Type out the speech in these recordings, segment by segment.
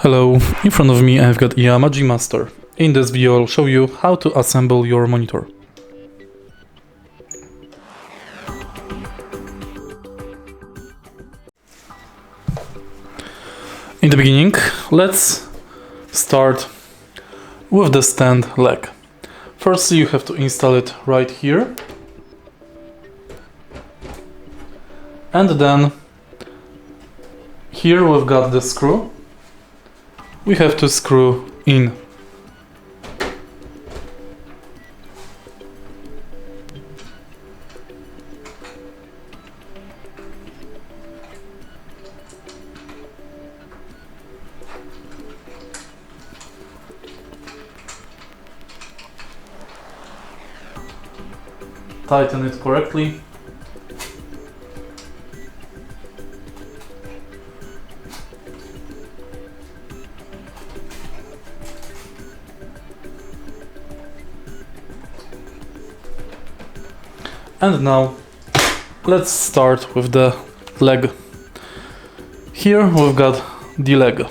Hello, in front of me I've got IIYAMA G-Master. In this video I'll show you how to assemble your monitor. In the beginning, let's start with the stand leg. Firstly, you have to install it right here. And then here we've got the screw. We have to screw in. Tighten it correctly. And now let's start with the leg. Here we've got the leg.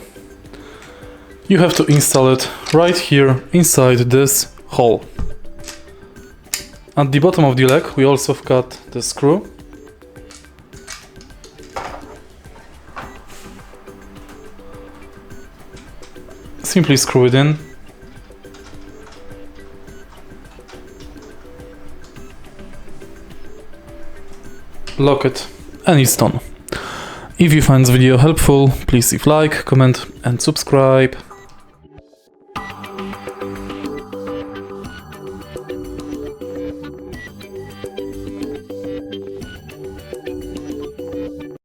You have to install it right here inside this hole. At the bottom of the leg we also have got the screw. Simply screw it in. Lock it and it's done. If you find this video helpful, please leave like, comment and subscribe.